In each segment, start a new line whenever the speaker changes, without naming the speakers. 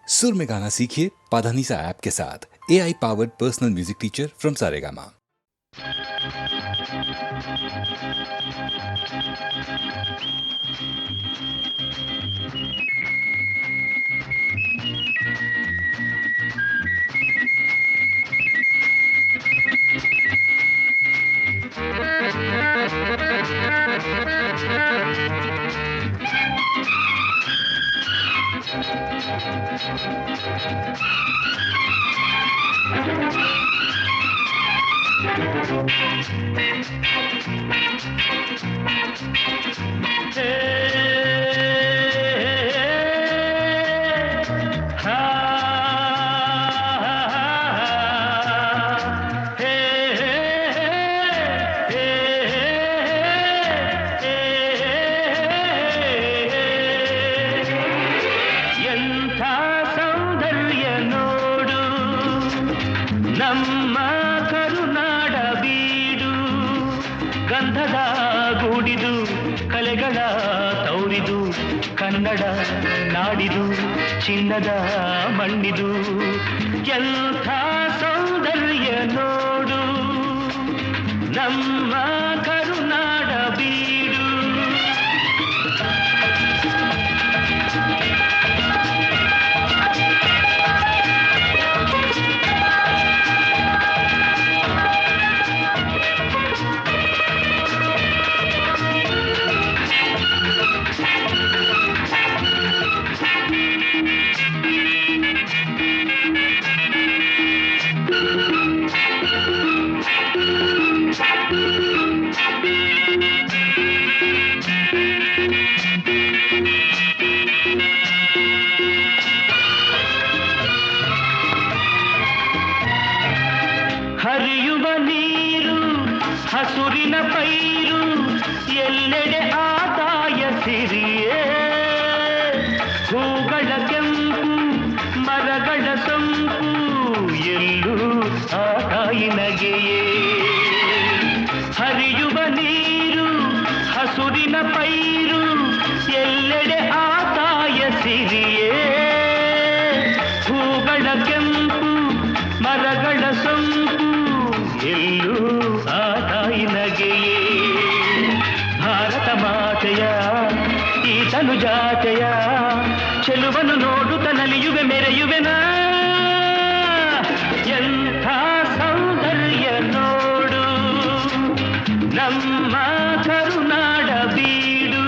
सुर में गाना सीखिए पाधानीसा ऐप के साथ। AI powered personal music teacher from Saregama.
ನಮ್ಮ ಕರುನಾಡ ಬೀಡು ಗಂಧದ ಗೂಡಿದು ಕಲೆಗಳ ತೌರಿದು ಕನ್ನಡ ನಾಡಿದು ಚಿನ್ನದ ಮಣ್ಣಿದು ಎಂಥ ಸೌಂದರ್ಯ ನೋಡು ನಮ್ಮ ಕರುನಾಡ ಬೀಡು. ಹರಿಯುವ ನೀರು ಹಸುರಿನ ಪೈರು ಎಲ್ಲೆಡೆ ಆದಾಯ ಸಿರಿಯೇ ಹೂಗಳ ಕೆಂಪು ಮರಗಳ ಸೊಂಪು ಎಲ್ಲೂ ಆದಾಯಿ ನಗೆಯೇ. ಹರಿಯುವ ನೀರು ಹಸುರಿನ ಪೈರು ಎಲ್ಲೆಡೆ ಆದಾಯ ಸಿರಿಯೇ ಹೂಗಳ ಕೆಂಪು ಮರಗಳ ಸೊಂಪು ಎಲ್ಲೂ ಆ ತಾಯಿ ನಗೆಯೇ. ಭಾರತ ಮಾತೆಯ ಈ ತನು ಜಾತೆಯ ಚೆಲುವನ್ನು ನೋಡುತ್ತ ನಲಿಯುವೆ ಮೆರೆಯುವೆನ ಎಂಥ ಸೌಂದರ್ಯ ನೋಡು ನಮ್ಮ ಕರುನಾಡ ಬೀಡು.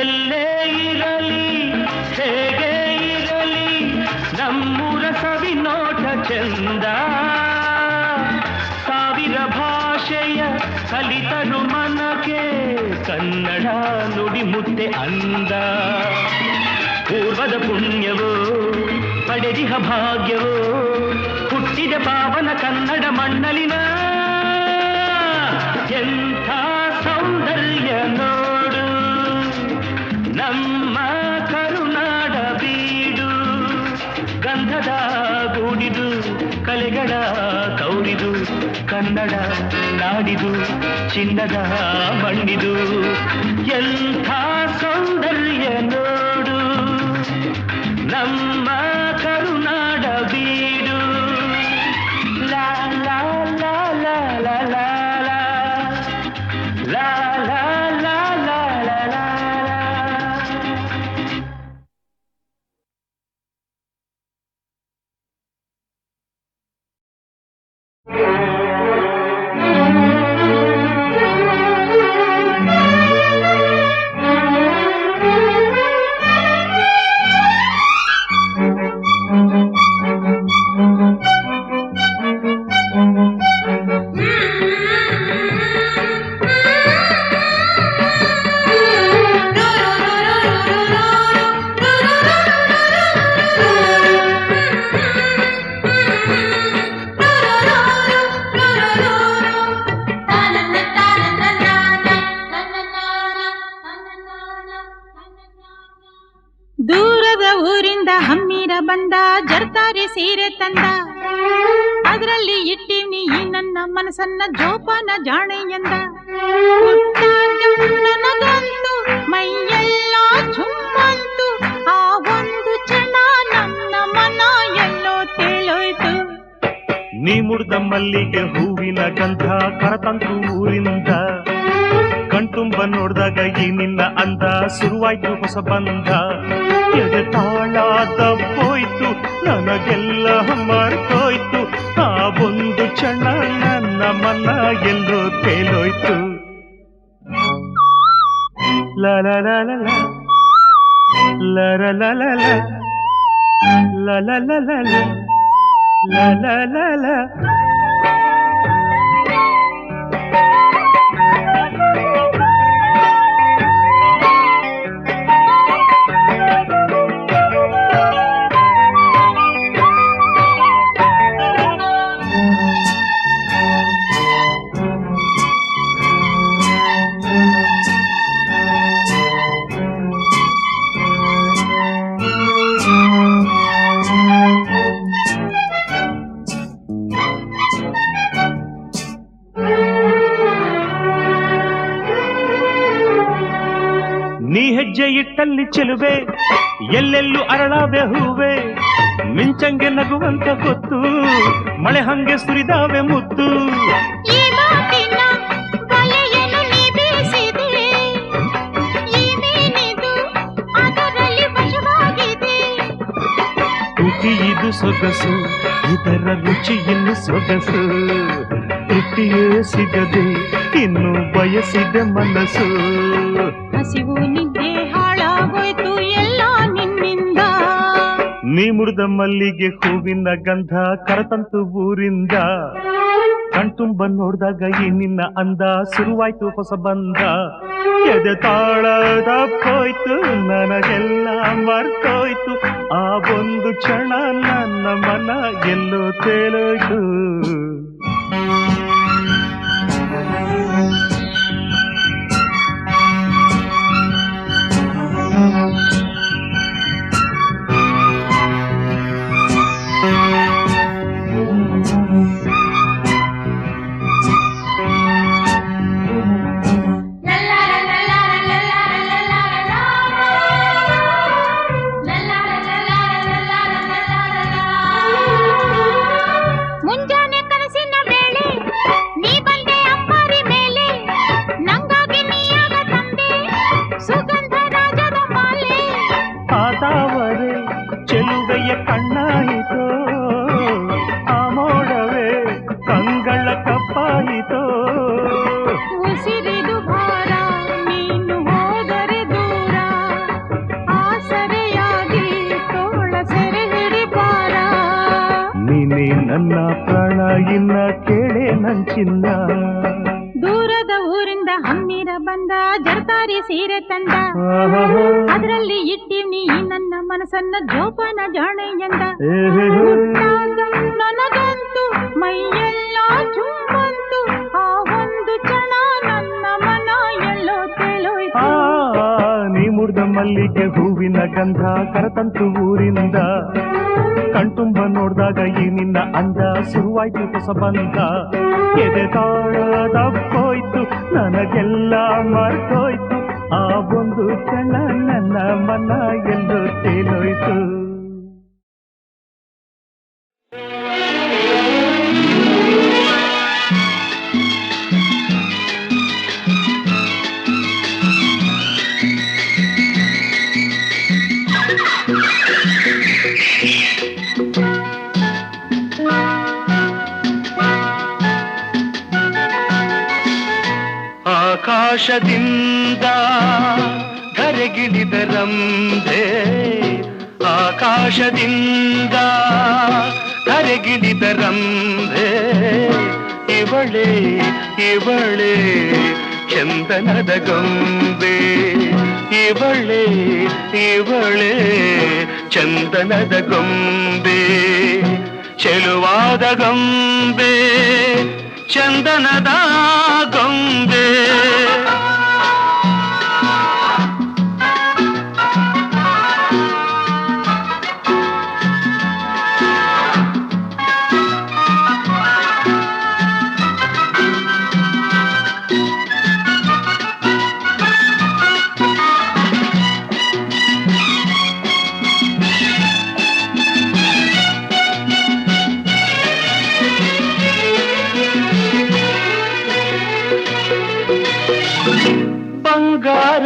ಎಲ್ಲೇ ಇರಲಿ ಹೇಗೆ ಇರಲಿ ನಮ್ಮೂರ ಸವಿನೋಟ ಚಂದ. ಸಾವಿರ ಭಾಷೆಯ ಕಲಿತರು ಮನಕ್ಕೆ ಕನ್ನಡ ನುಡಿ ಮುದ್ದೆ ಅಂದ. ಪೂರ್ವದ ಪುಣ್ಯವೋ ಪಡೆದಿಹ ಭಾಗ್ಯವೋ ಹುಟ್ಟಿದ ಪಾವನ ಕನ್ನಡ ಮಣ್ಣಲಿನ ಎಂಥ ಸೌಂದರ್ಯ ನೋಡು ನಮ್ಮ ಕರುನಾಡ ಬೀಡು. ಗಂಧದ ಗೂಡಿದು ಕಲೆಗಳ ತೌರಿದು ಕನ್ನಡ ನಾಡಿದು ಚಿನ್ನದ ಮಣ್ಣಿದು ಎಂಥ ಸೌಂದರ್ಯ ನೋಡು ನಮ್ಮ ಕರುನಾಡ ಬೀಡು. ಲಾ ಲಾ ಲಾ ಲಾ ಲಾ ಲಾ ಲಾ ಲಾ ಲಾ ಲಾ ಲಾ ಲಾ.
ದೂರದ ಊರಿಂದ ಹಮ್ಮೀರ ಬಂದ ಜರ್ತಾರಿ ಸೀರೆ ತಂದ ಅದರಲ್ಲಿ ಇಟ್ಟಿವ್ನಿ ಈ ನನ್ನ ಮನಸ್ಸನ್ನ ಜೋಪಾನ ಜಾಣೆ ಎಂದ ನನಗಂತೂ ಮೈಯೆಲ್ಲ ಝುಮ್ಮಂತು ಆ ಒಂದು ಕ್ಷಣ ನನ್ನ ಮನ ಎಲ್ಲೋ ತೇಲೋಯ್ತು.
ನೀ ಮುಡ್ದ ಮಲ್ಲಿಗೆ ಹೂವಿನ ಗಂಧ ಕರತಂತು ಊರಿಂದ ಕಣ್ತುಂಬ ನೋಡ್ದಾಗ ಈ ನಿನ್ನ ಅಂದ ಶುರುವಾಯ್ತು ಹೊಸ ಬಂಧ ಎದೆ ತಾಳ ತಪ್ಪೋಯ್ತು ನನಗೆಲ್ಲ ಮರ್ತೋಯ್ತು ಆ ಒಂದು ಕ್ಷಣ ನನ್ನ ಮನ ಎಲ್ಲೋ ತೇಲೋಯ್ತು. ಲಲ ಲಲ ಲಲ ಲಲ ಲಲ ಲಲ ಲಲ. ನೀ ಹೆಜ್ಜೆ ಇಟ್ಟಲ್ಲಿ ಚೆಲುವೆ ಎಲ್ಲೆಲ್ಲೂ ಅರಳಾವೆ ಹೂವೆ ಮಿಂಚಂಗೆ ನಗುವಂತ ಗೊತ್ತು ಮಳೆ ಹಂಗೆ ಸುರಿದಾವೆ ಮುತ್ತು. ತುಟಿ ಇದು ಸೊಗಸು ಇದರ ರುಚಿ ಇನ್ನು ಸೊಗಸು ತೃಪ್ತಿಯೇ ಸಿಗದೆ ಇನ್ನು ಬಯಸಿದ ಮನಸ್ಸು.
ಹಸಿವು ನಿದ್ದೆ ಹಾಳಾಗೋಯ್ತು ಎಲ್ಲ ನಿನ್ನಿಂದ.
ನೀ ಮುಡ್ದ ಮಲ್ಲಿಗೆ ಹೂವಿನ ಗಂಧ ಕರತಂತು ಊರಿಂದ ಕಣ್ತುಂಬ ನೋಡ್ದಾಗ ಈ ನಿನ್ನ ಅಂದ ಶುರುವಾಯ್ತು ಹೊಸ ಬಂಧ ಎದೆ ತಾಳ ತಪ್ಪೋಯ್ತು ನನಗೆಲ್ಲ ಮರ್ತೋಯ್ತು ಆ ಒಂದು ಕ್ಷಣ ನನ್ನ ಮನ ಎಲ್ಲೋ ತೇಲೋಯ್ತು.
ಮುಂಜಾನೆ ಕನಸಿನ ವೇಳೆ ನೀ ಬಂದೆ ಅಪ್ಪಾರಿ ಮೇಲೆ ನಂಗಾಗಿ ನೀಯಾಗ ತಂದೆ ಸುಗಂಧ ರಾಜದ ಮಾಲೆ.
ಆತಾವರೆ ಚೆಲುವೆಯ ಕಣ್ಣಾಯಿತೋ ಆ ಮೋಡವೇ ಕಂಗಳ ಕಪ್ಪಾಯಿತೋ.
ಉಸಿರಿದು ಭಾರ ನೀನು ಹೋದರೆ ದೂರ ಆಸರೆಯಾಗಿ ತೋಳ ಸೆರೆ ಹಿಡಿಬಾರ.
ನೀನೇ ನನ್ನ ಪ್ರಾಣ ಇನ್ನ ಕೇಳೆ ನಂಚಿನ್ನ.
ದೂರದ ಊರಿಂದ ಹಮ್ಮೀರ ಬಂದ ಜರ್ತಾರಿ ಸೀರೆ ತಂದ ಅದರಲ್ಲಿ ಇಟ್ಟಿವ್ನಿ ಈ ನನ್ನ ಮನಸ್ಸನ್ನ ಜೋಪಾನ ಜಾಣೆ ಎಂದ ನನಗಂತೂ ಮೈಯೆಲ್ಲ ಝುಮ್ಮಂತು ಆ ಒಂದು ಕ್ಷಣ ನನ್ನ ಮನ ಎಲ್ಲೋ ತೇಲೋಯ್ತು.
ನೀ ಮುಡ್ದ ಮಲ್ಲಿಗೆ ಹೂವಿನ ಗಂಧ ಕರತಂತು ಊರಿಂದ ಕಣ್ತುಂಬ ನೋಡ್ದಾಗ ಈ ನಿನ್ನ ಅಂದ ಶುರುವಾಯ್ತು ಹೊಸ ಬಂಧ ಎದೆ ತಾಳ ತಪ್ಪೋಯ್ತು ನನಗೆಲ್ಲ ಮರ್ತೋಯ್ತು ಆ ಒಂದು ಕ್ಷಣ ನನ್ನ ಮನ ಎಲ್ಲೋ ತೇಲೋಯ್ತು. ಆಕಾಶದಿಂದ ಧರೆಗಿಳಿದರಂದೆ ಆಕಾಶದಿಂದ ಧರೆಗಿಳಿದರಂದೆ ಇವಳೆ ಇವಳೆ ಚಂದನದ ಗೊಂಬೆ ಇವಳೆ ಇವಳೆ ಚಂದನದ ಗೊಂಬೆ ಚೆಲುವಾದ ಗೊಂಬೆ ಚಂದನದ ಗೊಂಬೆ.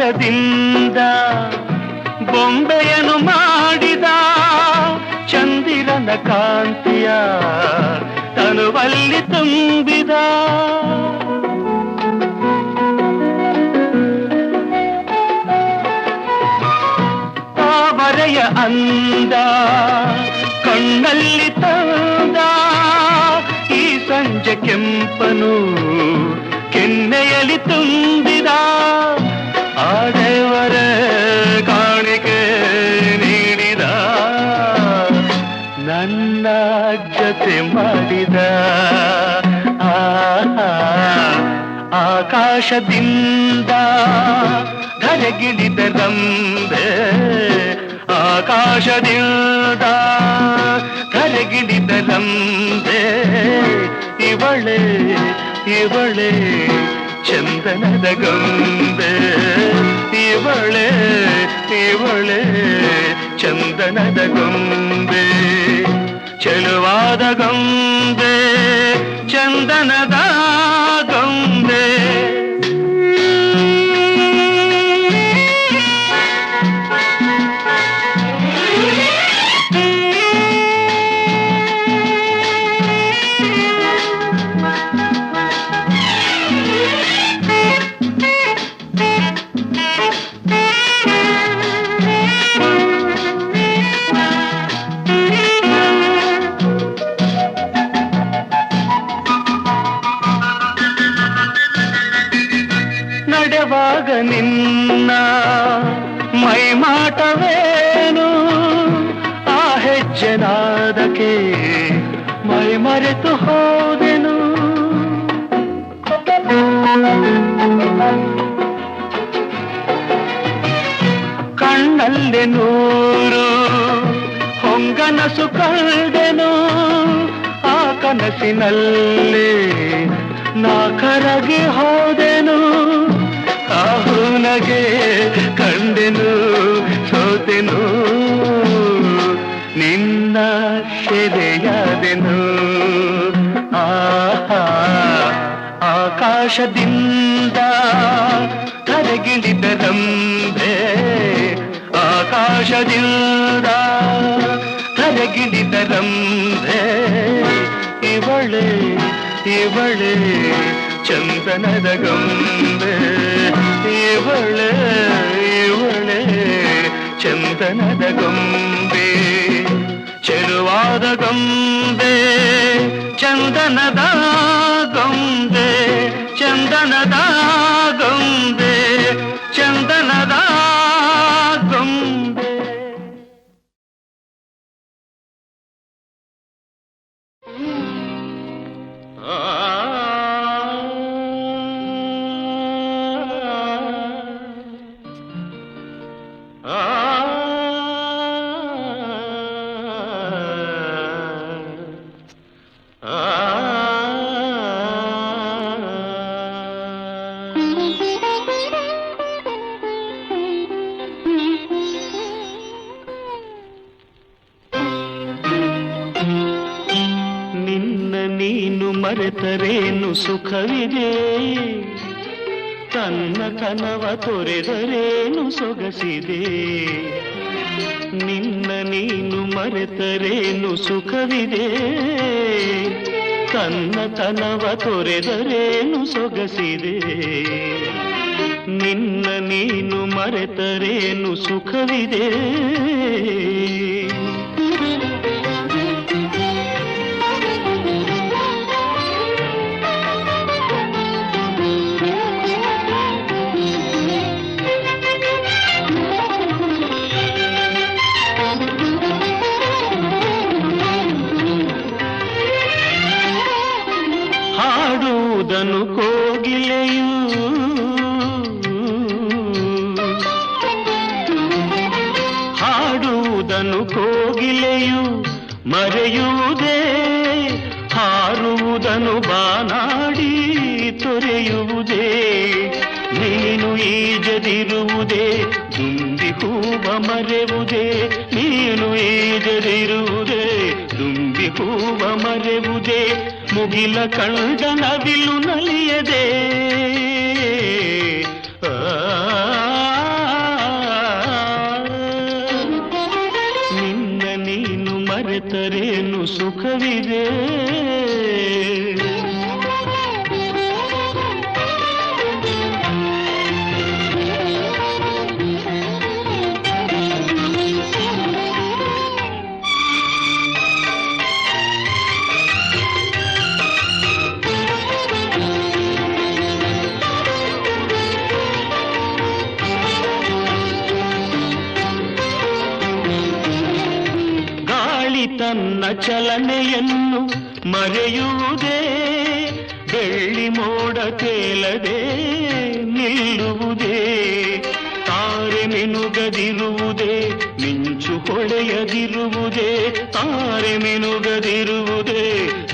ಬಂಗಾರದಿಂದ ಬೊಂಬೆಯನ್ನು ಮಾಡಿದ ಚಂದಿರನ ಕಾಂತಿಯ ತನುವಲ್ಲಿ ತುಂಬಿದ ತಾವರೆಯ ಅಂದ ಕಣ್ಣಲ್ಲಿ ತಂದ ಈ ಸಂಜೆ ಕೆಂಪನು ಕೆನ್ನೆಯಲ್ಲಿ ತುಂಬಿದ ಆ ದೇವರ ಕಾಣಿಕೆ ನೀಡಿದ ನನ್ನ ಜೊತೆ ಮಾಡಿದ ಆಕಾಶದಿಂದ ಧರೆಗಿಳಿದ ರಂಬೆ ಆಕಾಶದಿಂದ ಧರೆಗಿಳಿದ ರಂಬೆ ಇವಳೆ ಇವಳೆ ಚಂದನದ ಗೊಂಬೆ ಇವಳೆ ಇವಳೆ ಚಂದನದ ಗೊಂಬೆ ಚೆಲುವಾದ ಗೊಂಬೆ ಚಂದನದ ಗೊಂಬೆ ನಡೆವಾಗ ನಿನ್ನ ಮೈಮಾಟವೇನು ಆ ಹೆಜ್ಜೆನಾದಕ್ಕೆ ಮೈ ಮರೆತು ಹೋದೆನು ಕಣ್ಣಲ್ಲಿ ನೂರು ಹೊಂಗನಸು ಕಳೆದೆನು ಆ ಕನಸಿನಲ್ಲಿ ನಾ ಕರಗಿ ಹೋದೆನು ಆಹುನಗೆ ಕಂಡೆನು ಸೋತೆನು ನಿನ್ನ ಸೆರೆಯಾದೆನು ಆಕಾಶದಿಂದ ಕರಗಿಳಿದ ರಂಬೆ ಆಕಾಶದಿಂದ ಕರಗಿಳಿದ ರಂಬೆ ಇವಳೆ ಇವಳೆ ಚಂದನದ ಗೊಂಬೆ ಇವಳೆ ಇವಳೆ ಚಂದನದ ಗೊಂಬೆ ಚೆಲುವಾದ ಗೊಂಬೆ ಚಂದನದ ಗೊಂಬೆ ಚಂದನದ ಗೊಂಬೆ ಚಂದನದ ಗೊಂಬೆ ಮರೆತರೇನು ಸುಖವಿದೆ ತನ್ನ ತನವ ತೊರೆದರೇನು ಸೊಗಸಿದೆ ನಿನ್ನ ನೀನು ಮರೆತರೇನು ಸುಖವಿದೆ ತನ್ನ ತನವ ತೊರೆದರೇನು ಸೊಗಸಿದೆ ನಿನ್ನ ನೀನು ಮರೆತರೇನು ಸುಖವಿದೆ ಹಾಡುವುದನ್ನು ಕೋಗಿಲೆಯು ಹಾಡುವುದನ್ನು ಕೋಗಿಲೆಯು ಮರೆಯುವುದೇ ಹಾರುವುದನ್ನು ಬಾನಾಡಿ ತೊರೆಯುವುದೇ ನೀನು ಈಜದಿರುವುದೇ ದುಂಬಿ ಹೂವ ಮರೆವುದೇ ನೀನು ಈಜದಿರುವುದೇ ದುಂಬಿ ಹೂವ ಮರೆವುದೇ ಮುಗಿಲ ಕಂಡ ನವಿಲು ನಲಿಯದೆ ಮರೆತರೇನು ಸುಖವಿದೆ. ತನ್ನ ಚಲನೆಯನ್ನು ಮರೆಯುವುದೇ, ಬೆಳ್ಳಿ ಮೋಡ ತೇಲದೆ ನಿಲ್ಲುವುದೇ, ತಾರೆ ಮಿನುಗದಿರುವುದೇ, ಮಿಂಚು ಹೊಳೆಯದಿರುವುದೇ, ತಾರೆ ಮಿನುಗದಿರುವುದೇ,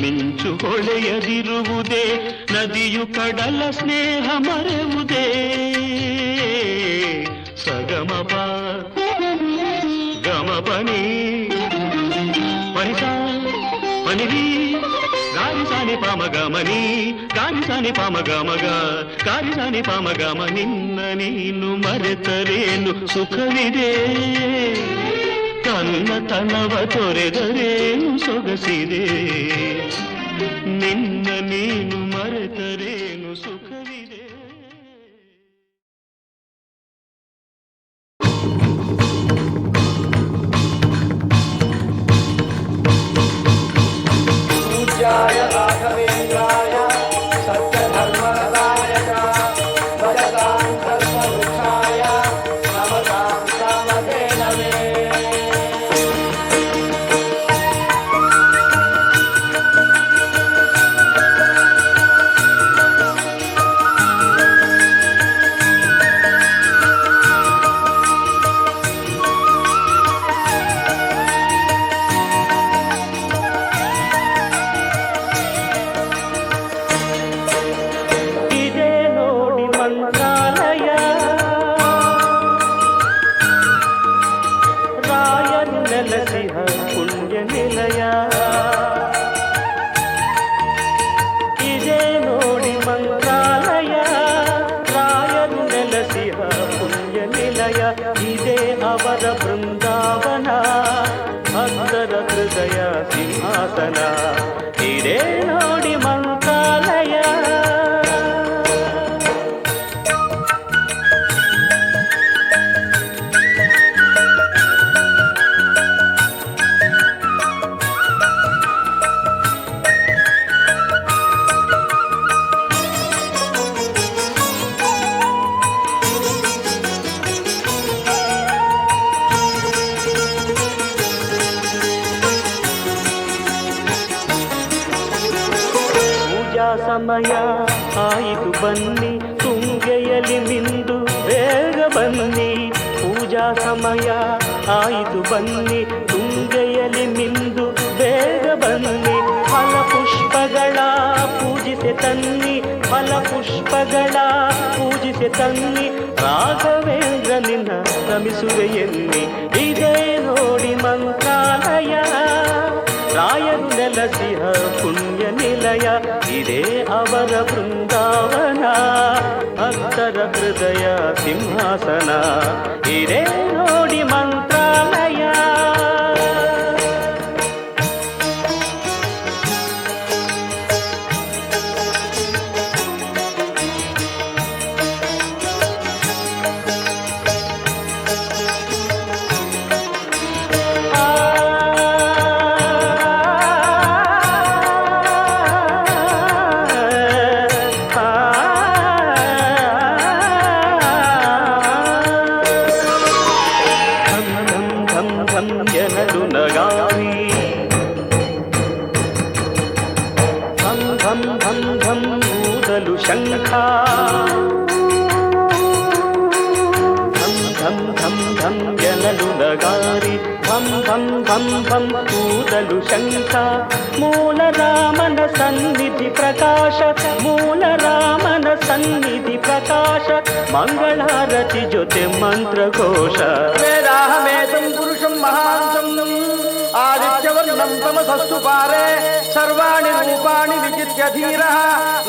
ಮಿಂಚು ಹೊಳೆಯದಿರುವುದೇ, ನದಿಯು ಕಡಲ ಸ್ನೇಹ ಮರೆಯುವುದೇ. ಸಗಮಪ ಗಮಪನಿ ಮನಿರಿ ಗಾರಿಸಾನಿ ಪಾಮಗಮನಿ ಗಾರಿಸಾನಿ ಪಾಮಗಮಗ ಗಾರಿಸಾನಿ ಪಾಮಗಮ. ನಿನ್ನ ನೀನು ಮರೆತರೇನು ಸುಖವಿದೆ, ಕನ್ನತನವ ತೊರೆದರೇನು ಸೊಗಸಿದೆ. ನಿನ್ನ ನೀನು ಮರೆತರೇನು ಸುಖವಿದೆ.
पूज्याय राघवेन्द्राय सत्यधर्मरताय च भजतां कल्पवृक्षाय नमतां कामधेनवे.
ಬೃಂದಾವನ ಭಕ್ತರ ಹೃದಯ ಸಿಂಹಾಸನ, ಇದೇ ನೋಡಿ ಮಂತ್ರಾಲಯ. ಸಮಯ ಆಯಿತು ಬನ್ನಿ, ತುಂಗೆಯಲಿ ಮಿಂದು ಬೇಗ ಬನ್ನಿ. ಪೂಜಾ ಸಮಯ ಆಯಿತು ಬನ್ನಿ, ತುಂಗೆಯಲಿ ಮಿಂದು ಬೇಗ ಬನ್ನಿ. ಫಲ ಪುಷ್ಪಗಳ ಪೂಜಿಸೆ ತನ್ನಿ, ಫಲ ಪುಷ್ಪಗಳ ಪೂಜಿಸೆ ತನ್ನಿ. ರಾಘವೇಂದ್ರ ನಿನ್ನ ರಮಿಸುವೆ ಎನ್ನಿ, ಇದೇ ನೋಡಿ ಮಂತ್ರಾಲಯ. ರಾಯರು ನೆಲಸಿಹ ಪುಣ್ಯ ನಿಲಯ, ಇದೇ ಅವರ ಬೃಂದಾವನ. ಭಕ್ತರ ಹೃದಯ ಸಿಂಹಾಸನ, ಇದೇ ನೋಡಿ ಮಂತ್ರಾಲಯ. ಶಂಖ ಧಂ ಧಂ ಧಂ ಧಂ ಎನಲು ನಗಾರಿ, ಧಂ ಧಂ ಧಂ ಧಂ ಕೂದಲು ಶಂಖ. ಮೂಲ ರಾಮನ ಸನ್ನಿಧಿ ಪ್ರಕಾಶ, ಮೂಲ ರಾಮನ ಸನ್ನಿಧಿ ಪ್ರಕಾಶ. ಮಂಗಳಾರತಿ ಜೊತೆ ಮಂತ್ರಘೋಷ.
वेदाहमेतं पुरुषं महान्तं आदित्यवर्णं तमसस्तु पारे, सर्वाणि रूपाणि विजित्य धीरः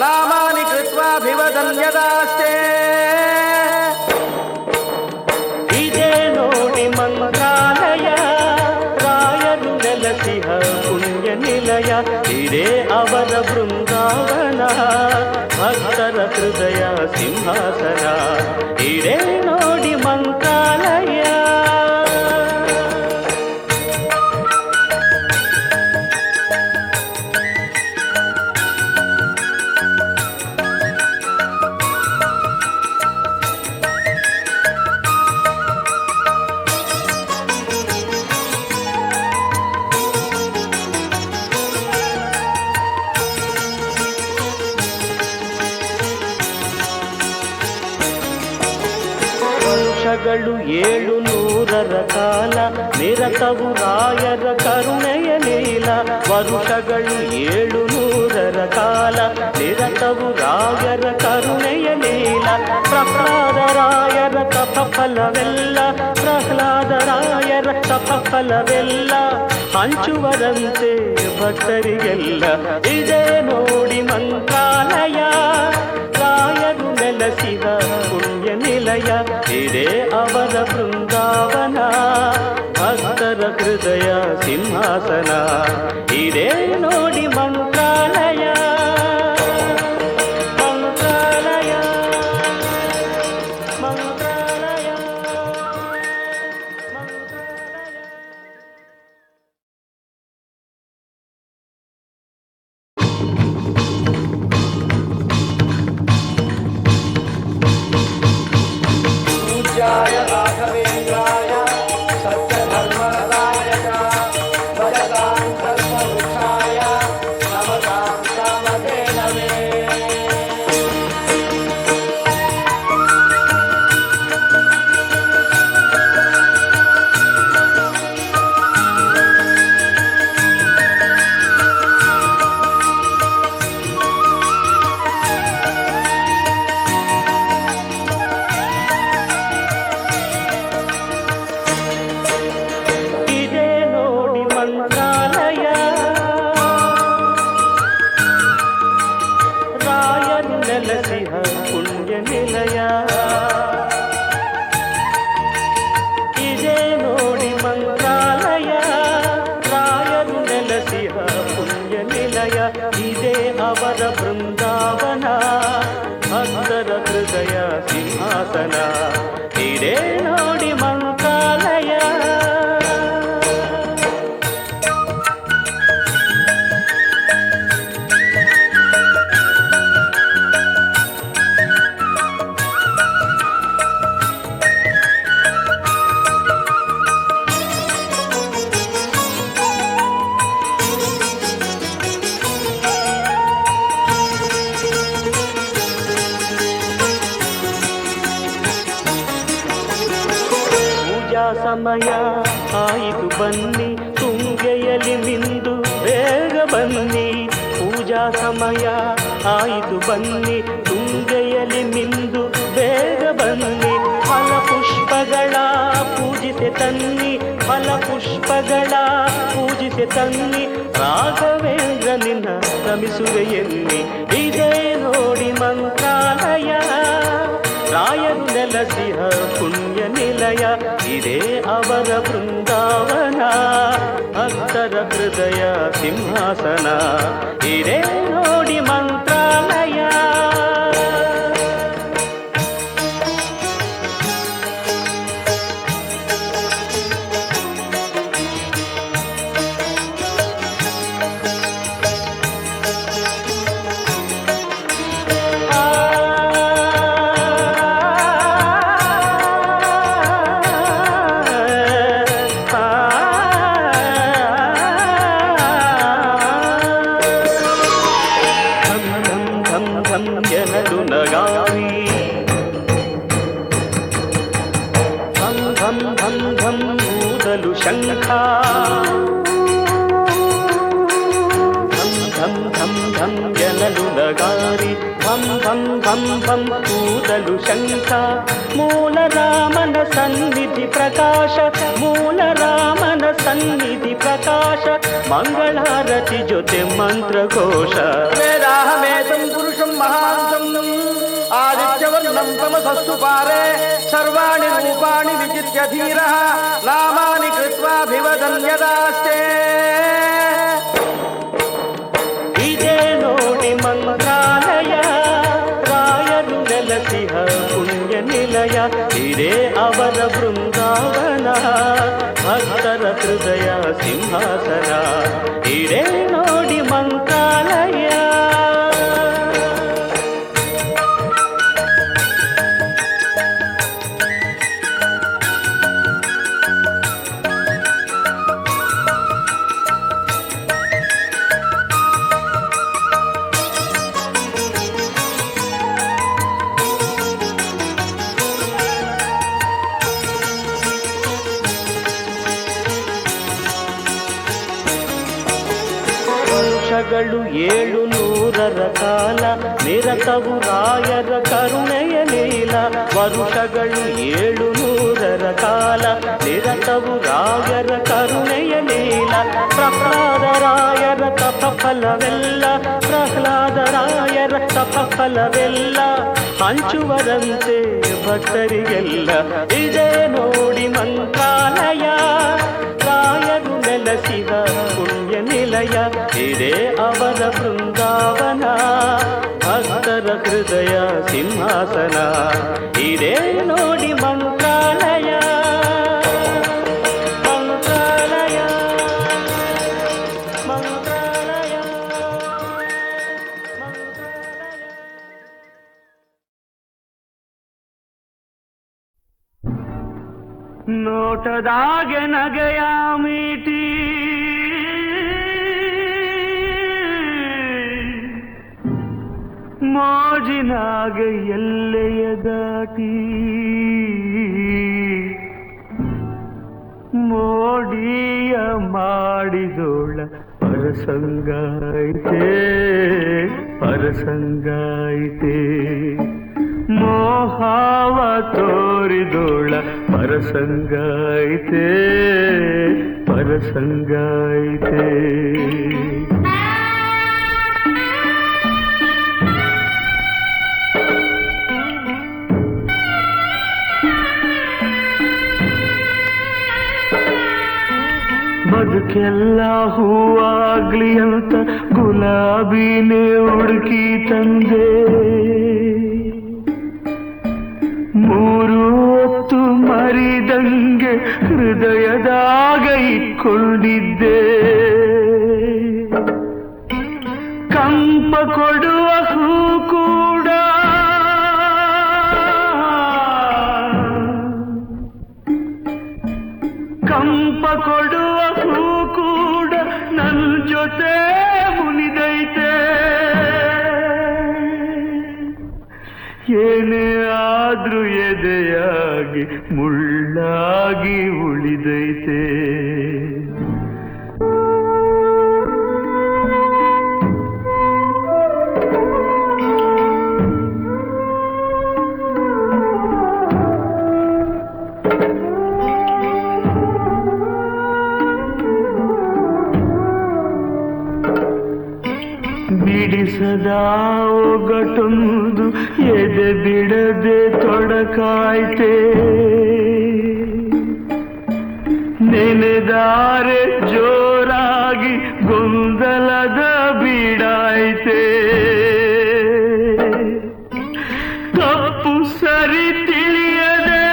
नामानि कृत्वाभिवदन्यदास्ते.
ಇದೇ ನೋಡಿ ಮಂತ್ರಾಲಯ, ರಾಯರು ನೆಲಸಿಹ ನಿಲಯ ಇದೇ ಅವರ ಬೃಂದಾವನ ಭಕ್ತರ ಹೃದಯ ಸಿಂಹಾಸನ ಇದೇ ನೋಡಿ ಮಂತ್ರಾಲಯ. ವರ್ಷಗಳು 700 ಕಾಲ ನಿರತವು ರಾಯರ ಕರುಣೆಯ ಲೀಲ. ವರುಷಗಳು 700 ಕಾಲ ನಿರತವು ರಾಯರ ಕರುಣೆಯ ಲೀಲ. ಪ್ರಹ್ಲಾದರಾಯರ ತಪಫಲವೆಲ್ಲ ಪ್ರಹ್ಲಾದರಾಯರ ತಪಫಲವೆಲ್ಲ ಹಂಚುವರಂತೆ ಭಕ್ತರಿಗೆಲ್ಲ ಇದೇ ನೋಡಿ ಮಂತ್ರಾಲಯ. ರಾಯರು ನೆಲೆಸಿದ ಪುಣ್ಯ ನಿಲಯ ಇದೇ ಅವರ ಬೃಂದಾವನ ಭಕ್ತರ ಹೃದಯ ಸಿಂಹಾಸನ ಇದೇ ನೋಡಿ ಮಂತ್ರಾಲಯ. ಮಂತ್ರಾಲಯ ಮಂತ್ರಾಲಯ ಮಂತ್ರಾಲಯ.
पूज्याय राघवेन्द्राय सत्यधर्मरताय च भजतां कल्पवृक्षाय नमतां कामधेनवे.
ಇದೇ ನೋಡಿ ಮಂತ್ರಾಲಯ. ರಾಯರು ನೆಲೆಸಿಹ ಪುಣ್ಯ ನಿಲಯ ಇದೇ ನೋಡಿ ಮಂತ್ರಾಲಯ. ರಾಯರು ನೆಲೆಸಿಹ ಪುಣ್ಯ ನಿಲಯ ಇದೇ ಅವರ ಬೃಂದಾವನ ಭಕ್ತರ ಹೃದಯ ಸಿಂಹಾಸನ ಇದೇ ನೋಡಿ ಮಂತ್ರಾಲಯ. ಪೂಜಾ ಸಮಯ ಆಯಿತು ಬನ್ನಿ ತುಂಗೆಯಲಿ ಮಿಂದು ಬೇಗ ಬನ್ನಿ. ಪೂಜಾ ಸಮಯ ಆಯಿತು ಬನ್ನಿ ತುಂಗೆಯಲಿ ಮಿಂದು ಬೇಗ ಬನ್ನಿ. ಫಲಪುಷ್ಪಗಳ ಪೂಜಿಸೆ ತನ್ನಿ ಫಲಪುಷ್ಪಗಳ ಪೂಜಿಸೆ ತನ್ನಿ. ರಾಘವೇಂದ್ರ ನಿನ್ನ ರಮಿಸುವೆ ಎನ್ನಿ ಇದೇ ನೋಡಿ ಮಂತ್ರಾಲಯ. ರಾಯರು ನೆಲೆಸಿಹ ಪುಣ್ಯ ನಿಲಯ ಇದೇ ಅವರ ಬೃಂದಾವನ ಭಕ್ತರ ಹೃದಯ ಸಿಂಹಾಸನ ಇದೇ ನೋಡಿ ಮಂತ್ರಾಲಯ. ಎನ್ನಲು ನಗಾರಿ ಧಂ ಧಂ ಧಂ ಧಂ ಊದಲು ಶಂಖ. ಧಂ ಧಂ ಧಂ ಧಂ ಎನ್ನಲು ನಗಾರಿ ಧಂ ಧಂ ಧಂ ಧಂ ಊದಲು ಶಂಖ. ಮೂಲ ರಾಮನ ಸನ್ನಿಧಿ ಪ್ರಕಾಶ ಮೂಲ ರಾಮನ ಸನ್ನಿಧಿ ಪ್ರಕಾಶ. ಮಂಗಳಾರತಿ ಜೊತೆ ಮಂತ್ರಘೋಷ.
वेदाहमेतं पुरुषं महान्तं आदित्यवर्णं तमसस्तु पारे सर्वाणि रूपाणि विचित्य धीरः नामानि कृत्वाभिवदन् यदास्ते
ನಿಲಯ ಇದೇ ಅವರ ಬೃಂದಾವನ ಭಕ್ತರ ಹೃದಯ ಸಿಂಹಾಸನ ಇದೇ ನೋಡಿ ಮಂತ್ರಾಲಯ ವರ್ಷಗಳು 700 ಕಾಲ ನಿರತವು ರಾಯರ ಕರುಣೆಯ ಲೀಲ ವರುಷಗಳು 700 ಕಾಲ ನಿರತವು ರಾಯರ ಕರುಣೆಯ ಲೀಲ ಪ್ರಹ್ಲಾದರಾಯರ ತಪಫಲವೆಲ್ಲ ಪ್ರಹ್ಲಾದರಾಯರ ತಪಫಲವೆಲ್ಲ ಹಂಚುವರಂತೆ ಭಕ್ತರಿಗೆಲ್ಲ ಇದೇ ನೋಡಿ ಮಂತ್ರಾಲಯ ರಾಯರು ನೆಲೆಸಿದ ಪುಣ್ಯ ನಿಲಯ ಇದೇ ಅವರ ಬೃಂದಾವನ ಭಕ್ತರ ಹೃದಯ ಸಿಂಹಾಸನ ಇದೇ ನೋಡಿ ಮಂತ್ರಾಲಯ ಮಂತ್ರಾಲಯ ಮಂತ್ರಾಲಯ ನೋಟದಾಗೆ ನಗೆಯ ಮೀಟಿ ಮೋಜಿನಾಗೆ ಎಲ್ಲೆಯ ದಾಟಿ ಮೋಡಿಯ ಮಾಡಿದೋಳ ಪರಸಂಗಾಯಿತೆ ಪರಸಂಗಾಯಿತೆ ಮೋಹಾವ ತೋರಿದೋಳ ಪರಸಂಗಾಯಿತೆ ಪರಸಂಗಾಯಿತೆ ಬದುಕೆಲ್ಲ ಹೂವಾಗ್ಲಿ ಅಂತ ಗುಲಾಬಿನೇ ಹುಡುಕಿ ತಂದೆ 3 ಹೊತ್ತು ಮರಿದಂಗೆ ಹೃದಯದಾಗ ಇಟ್ಕೊಂಡಿದ್ದೆ ಕಂಪ ಕೊಡುವ ಹೂ ಕೂಡ ಕಂಪ ಕೊಡುವ ಹೂ ಕೂಡ ನನ್ನ ಜೊತೆ ಮುನಿದೈತೆ ಏನೇ ಆದ್ರೂ ಎದೆಯಾಗಿ ಮುಳ್ಳಾಗಿ ಉಳಿದೈತೆ ಬಿಡಿಸದಾ ಒಗಟೊಂದು ಎದೆ ಬಿಡದೆ ತೊಡಕಾಯ್ತೆ ನೆನೆದಾರೆ ಜೋರಾಗಿ ಗೊಂದಲದ ಬೀಡಾಯ್ತೆ ತಪ್ಪು ಸರಿ ತಿಳಿಯದೆ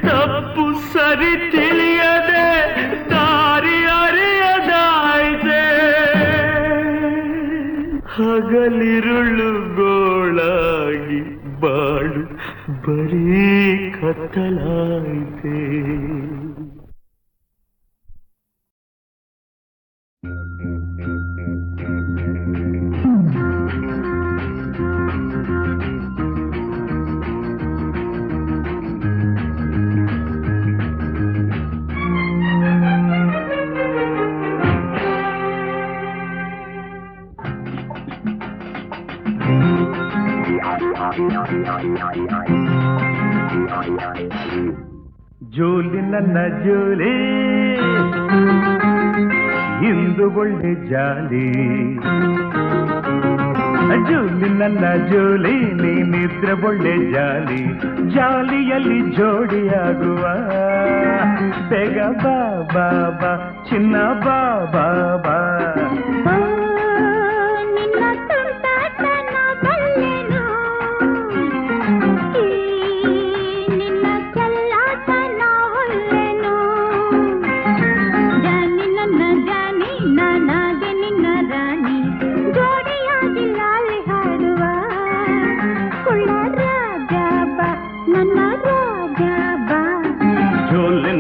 ತಪ್ಪು ಸರಿ ತಿಳಿಯದೆ ದಾರಿ ಅರಿಯದಾಯ್ತೆ ಹಗಲಿರುಳು ಗೋಳಾಗಿ ಬಾಳು ಬರೀ ಕತ್ತಲಾಯ್ತೆ ಜೋಲಿ ನನ್ನ ಜೋಲಿ ಇಂದು ಒಳ್ಳೆ ಜಾಲಿ ಜೋಲಿ ನನ್ನ ಜೋಲಿ ನೀನಿದ್ರೆ ಒಳ್ಳೆ ಜಾಲಿ ಜಾಲಿಯಲ್ಲಿ ಜೋಡಿಯಾಗುವ ಬೇಗ ಬಾ ಬಾ ಬಾ ಚಿನ್ನ ಬಾ ಬಾ ಬಾ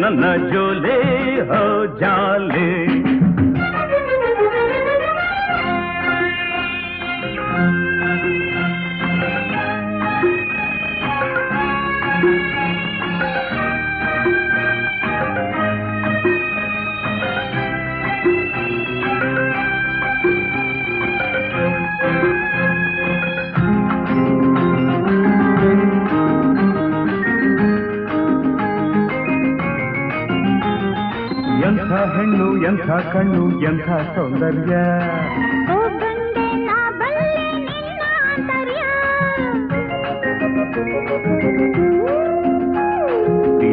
ನನ್ನ ಜೋಲೆ ಹೋ ಜಾಲೆ. ಎಂಥ ಹೆಣ್ಣು ಎಂಥ ಕಣ್ಣು ಎಂಥ ಸೌಂದರ್ಯ.
ಓ ಗಂಡೆ ನಾ ಬಲ್ಲೆ ನಿನ್ನ ಆಂತರ್ಯ.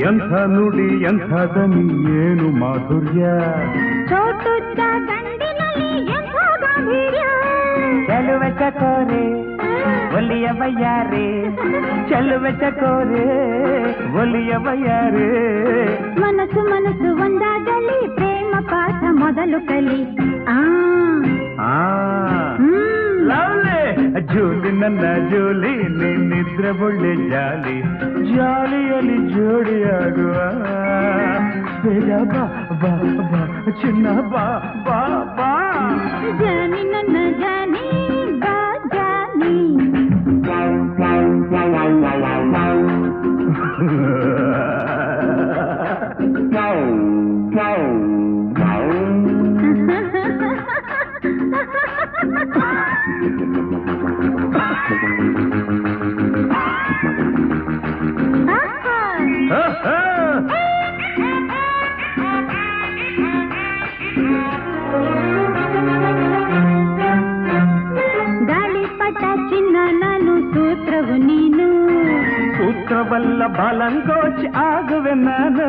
ಎಂಥ ನುಡಿ ಎಂಥ ದನಿ ಏನು ಮಾಧುರ್ಯ.
ಚೋಟುದ್ದ ಗಂಡಿನಲ್ಲಿ ಎಂಥ ಗಾಂಭೀರ್ಯ.
ಚೆಲುವೆ ಚಕೋರೆ ಒಲಿಯ ಬಯ್ಯಾರೆ, ಚೆಲುವೆ ಚಕೋರೆ ಒಲಿಯ ಬಯ್ಯಾರೆ.
ಮನಸ್ಸು ಮನಸ್ಸು ಒಂದಾಗಲಿ ಪ್ರೇಮ ಪಾಠ ಮೊದಲು ಕಲಿ.
ಲವ್ಲಿ ಜೋಲಿ ನನ್ನ ಜೋಲಿ ನಿನ್ನಿದ್ರೆ ಒಳ್ಳೆ ಜಾಲಿ, ಜಾಲಿಯಲ್ಲಿ ಜೋಡಿಯಾಗುವ. ಬೇಗ ಬಾ ಬಾ ಬಾ ಚಿನ್ನ ಬಾ ಬಾ ಬಾ.
ಜಾನಿ ನನ್ನ ಜಾನಿ ಬಾ ಜಾನಿ. ಗಾಳಿಪಟ ಚಿನ್ನ ನಾನು ಸೂತ್ರವು ನೀನು.
ಸೂತ್ರವಲ್ಲ ಬಾಲಂಗೋಚ್ ಆಗುವೆ ನಾನು.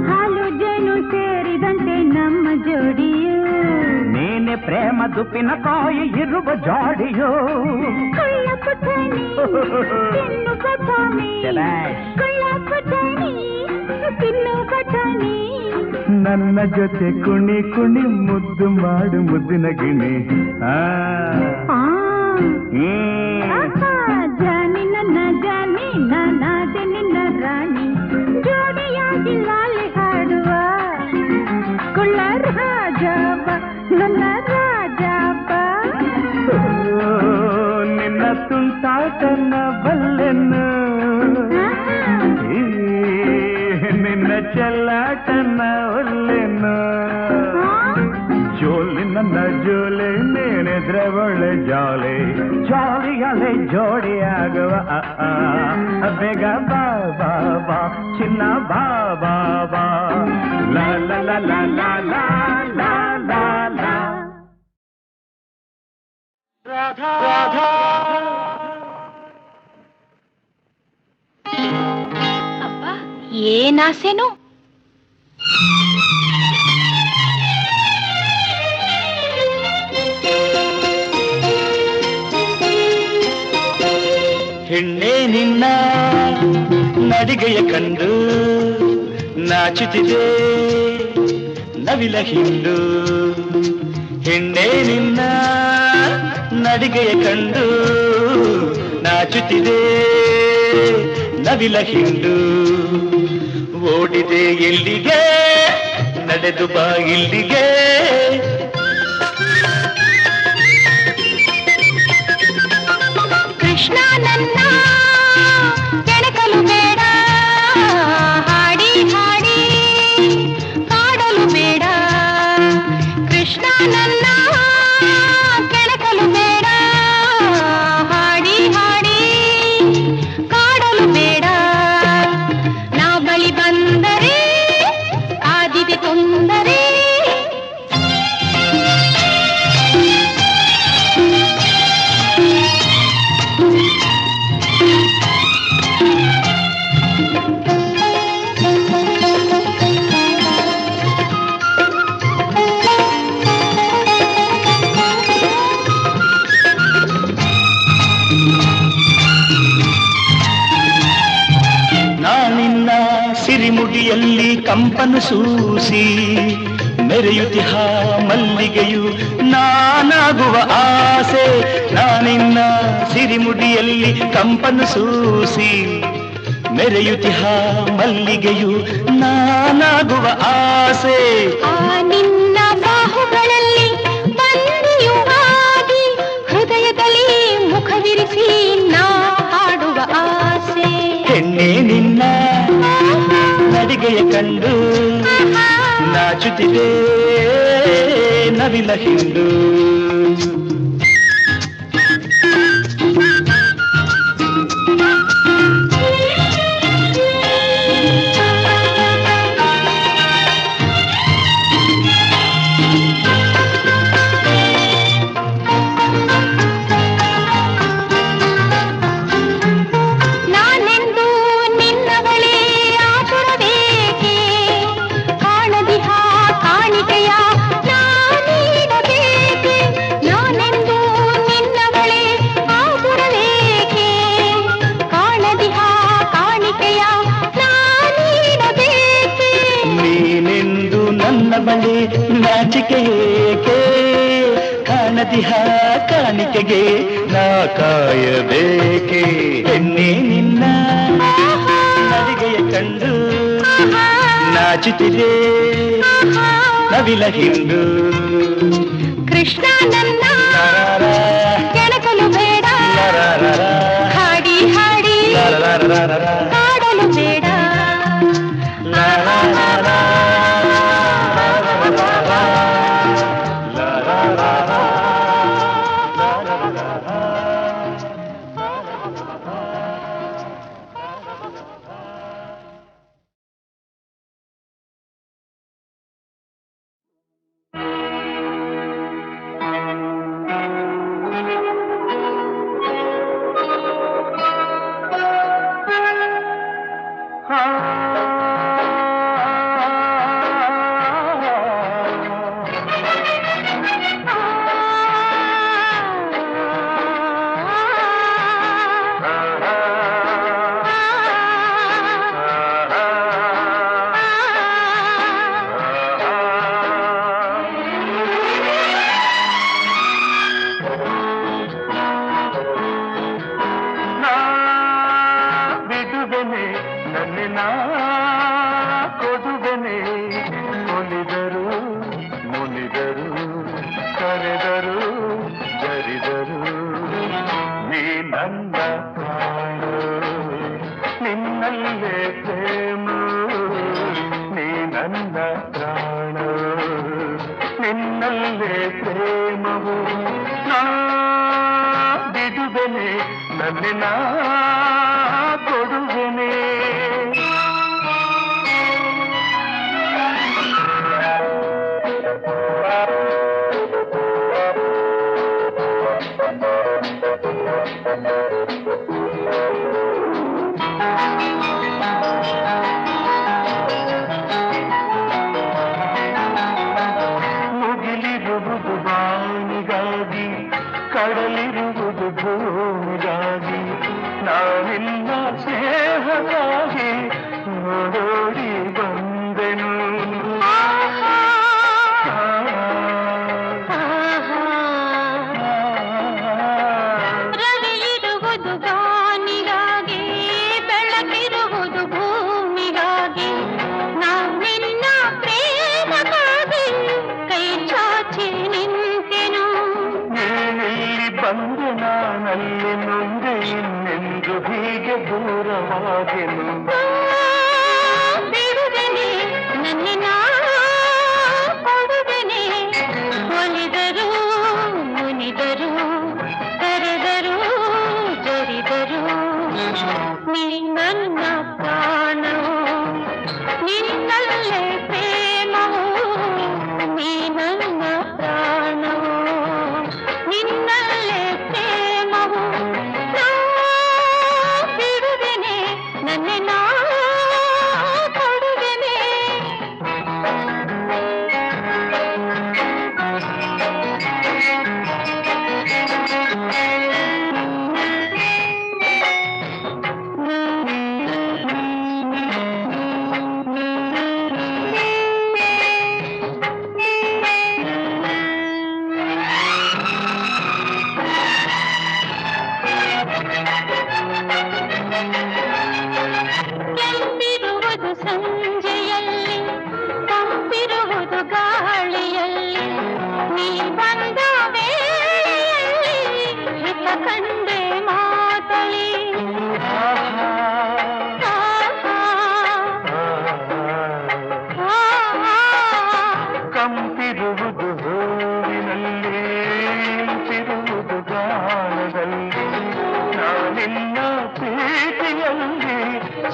ಹಾಲು ಜೇನು ಸೇರಿದಂತೆ ನಮ್ಮ ಜೋಡಿಯು.
ನೀನೆ ಪ್ರೇಮ ದುಪ್ಪಿನ ಕಾಯಿ ಇರುವ ಜಾಡಿಯೋ.
ಕಳ್ಳ ಪುಟಾಣಿ ತಿನ್ನು ಬಟಾಣಿ, ಕಳ್ಳ ಪುಟಾಣಿ ತಿನ್ನು ಬಟಾಣಿ.
ನನ್ನ ಜೊತೆ ಕುಣಿ ಕುಣಿ ಮುದ್ದು ಮಾಡು ಮುದ್ದಿನ ಗಿಣಿ.
ಜಾನಿ ನನ್ನ ಜಾನಿ ನಾನಾದೆ ನಿನ್ನ ರಾಣಿ. ಜೋಡಿಯಾಗಿ ಲಾಲಿ ಹಾಡುವ ಕುಳ್ಳ ರಾಜಾಬ ನನ್ನ ರಾಜಾಬ.
ನಿನ್ನ ತುಂಟಾಟನ ಬಲ್ಲೆನ್ನು, ನಿನ್ನ ಚೆಲ್ಲಾಟನ ಒಲ್ಲೆನ್ನು. ಜೋಲಿ ನನ್ನ ಜೋಲೆ ನೇನೆದ್ರೆ ಒಳ್ಳೆ ಜಾಲೆ, ಜಾಲಿಯಲ್ಲೇ ಜೋಡಿಯಾಗುವ. ಬೇಗ ಬಾ ಬಾ ಬಾ ಚಿನ್ನ ಬಾ ಬಾ ಬಾ. ಲಾ ಲಾ ಲಾ ಲಾ ಲಾ ಲಾ ಲಾ ಲಾ ಲಾ.
ರಾಧಾ ರಾಧಾ
ಅಪ್ಪ ಏನಾಸೆನು.
ಹೆಣ್ಣೆ ನಿನ್ನ ನಡಿಗೆಯ ಕಂಡು ನಾಚುತ್ತಿದೆ ನವಿಲ ಹಿಂಡು. ಹೆಣ್ಣೆ ನಿನ್ನ ನಡಿಗೆಯ ಕಂಡು ನಾಚುತ್ತಿದೆ ನವಿಲ ಹಿಂಡು. ಓಡಿದೆ ಎಲ್ಲಿಗೆ ನಡೆದು ಬಾ ಇಲ್ಲಿಗೆ.
ಕೃಷ್ಣ ನನ್ನ ಕೆಣಕಲು ಬೇಡ, ಹಾಡಿ ಹಾಡಿ ಕಾಡಲು ಬೇಡ. ಕೃಷ್ಣ ನನ್ನ ಕೆಣಕಲು ಬೇಡ, ಹಾಡಿ ಹಾಡಿ ಕಾಡಲು ಬೇಡ. ನಾ ಬಳಿ ಬಂದರೆ ಆದಿದೆ ತೊಂದರೆ.
ನಾನಿನ್ನ ಸಿರಿಮುಡಿಯಲ್ಲಿ ಕಂಪನು ಸೂಸಿ ಮೆರೆಯುತ್ತಿಹ ಮಲ್ಲಿಗೆಯು ನಾನಾಗುವ ಆ
ಆಸೆ ನಾನಿನ್ನ ಸಿರಿಮುಡಿಯಲ್ಲಿ ಕಂಪನ್ನು ಸೂಸಿ ಮೆರೆಯುತಿಹ ಮಲ್ಲಿಗೆಯು ನಾನಾಗುವ ಆಸೆ.
ಆ ನಿನ್ನ ಬಾಹುಗಳಲ್ಲಿ ಬಂದಿಯುವಾಗಿ ಹೃದಯದಲ್ಲಿ ಮುಖವಿರಿಸಿ ನಾ ಹಾಡುವ ಆಸೆ.
ಹೆಣ್ಣೆ ನಿನ್ನ ನಡಿಗೆಯ ಕಂಡು ನಾಚುತ್ತಿದೆ ನವಿಲ ಹಿಂಡು. ನಾಚಿಕೆ ಏಕೆ ಕಾಣದಿಹ ಕಾಣಿಕೆಗೆ ನಾ ಕಾಯಬೇಕೆ. ಹೆಣ್ಣೆ ನಿನ್ನ ನಡಿಗೆಯ ಕಂಡು ನಾಚುತ್ತಿದೆ ನವಿಲ ಹಿಂಡು.
ಕೃಷ್ಣ ನನ್ನ ಕೆಣಕಲು ಬೇಡ, ಹಾಡಿ ಹಾಡಿ ಹಾಡಲು ಬೇಡ. ನನ್ನೆ ನಾ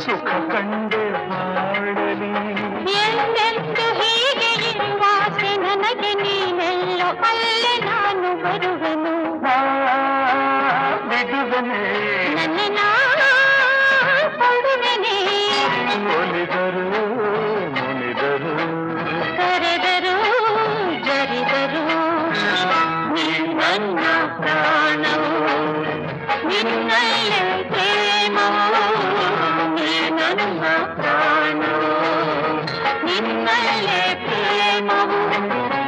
ಸುಖ ಕಂಡೆ ಹಾಡಲಿ.
ಎಂದೆಂದು ಹೀಗೆ ಇರುವಾಸೆ ನನಗೆ ನೀನೆಲ್ಲೋ ಅಲ್ಲೇ ನಾನು ಬರುವೆನು.
ಬಿಡುವನೆ
ನನ್ನ ನಾ ಕೊಡುವೆನೆ.
ಒಲಿದರು ಮುನಿದರು
ಕರೆದರು ಜರಿದರು ನೀ ನನ್ನ ಪ್ರಾಣವು ನಿನ್ನಲ್ಲೇ ಪ್ರೇಮವು. ನೀ ನನ್ನ ಪ್ರಾಣವು ನಿನ್ನಲ್ಲೇ ಪ್ರೇಮವು.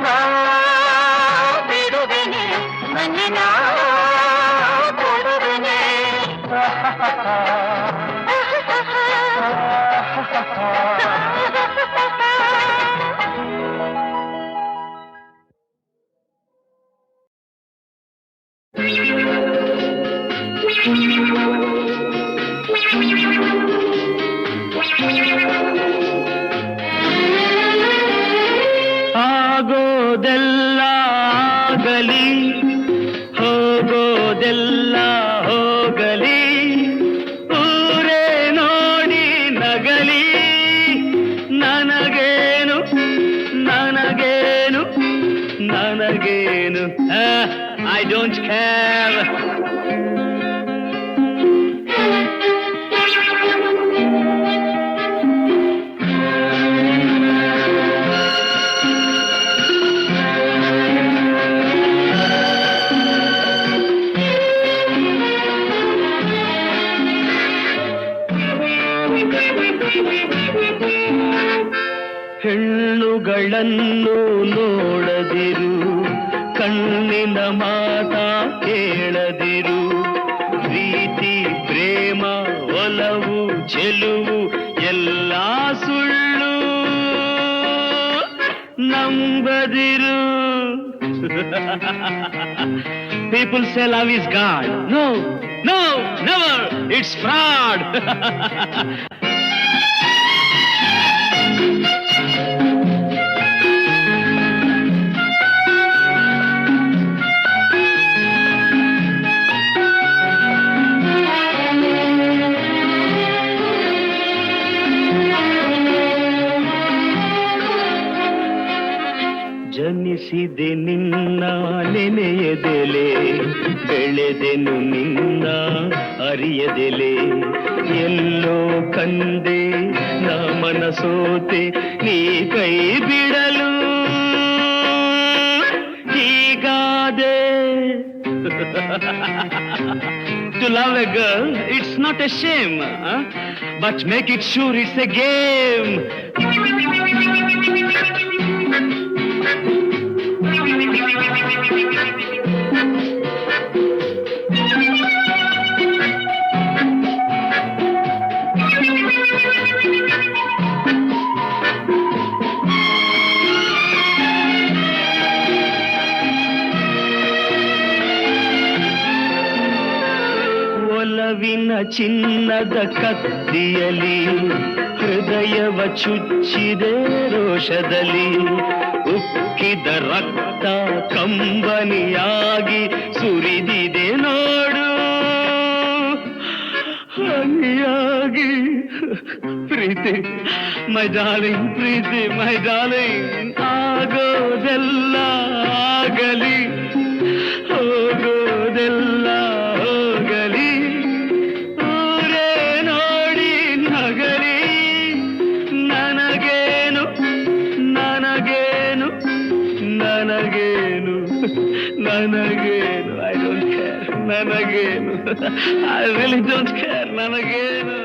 ನಾ ಬಿಡುವೆನೆ ನನ್ನ ನಾ ಕೊಡುವೆನೆ.
ಆಗೋದೆಲ್ಲ ಆಗಲಿ, ಹೋಗೋದೆಲ್ಲ ಹೋಗಲಿ, ಊರೇ ನೋಡಿ ನಗಲಿ, ನನಗೇನು ನನಗೇನು ನನಗೇನು. I don't care. ಹೆಣ್ಣುಗಳನ್ನು ನೋಡದಿರು, ಕಣ್ಣಿನ ಮಾತ ಕೇಳದಿರು. ಪ್ರೀತಿ ಪ್ರೇಮ ಒಲವು ಚೆಲುವು ಎಲ್ಲ ಸುಳ್ಳು, ನಂಬದಿರು. People say love is God. No, no, never. It's fraud. ಜನಿಸಿದೆ ನಿನ್ನ ನೆನೆಯದೆಲೆ, ಬೆಳೆದೆನು ನಿನ್ನ ಅರಿಯದೆಲೆ. ಎಲ್ಲೋ ಕಂದೆ ನಾ ಮನಸೋತೆ ನೀ ಕೈ ಬಿಡಲು ಹೀಗಾದೆ. To love a girl, it's not a shame, but make it sure it's a game. ಒಲವಿನ ಚಿನ್ನದ ಕತ್ತಿಯಲಿ ಹೃದಯವ ಚುಚ್ಚಿದೆ ರೋಷದಲ್ಲಿ. ಉಕ್ಕಿದ ರಕ್ತ ಕಂಬನಿಯಾಗಿ ಸುರಿದಿದೆ ನೋಡು, ಹನಿಯಾಗಿ. ಪ್ರೀತಿ my darling, Preethi my darling. ಆಗೋದೆಲ್ಲ ಆಗಲಿ, ಹೋಗೋದೆಲ್ಲ ಹೋಗಲಿ, ಊರೇ ನೋಡಿ ನಗಲಿ, ನನಗೇನು ನನಗೇನು ನನಗೇನು ನನಗೇನು. I don't care. ನನಗೇನು. I really don't care. ನನಗೇನು.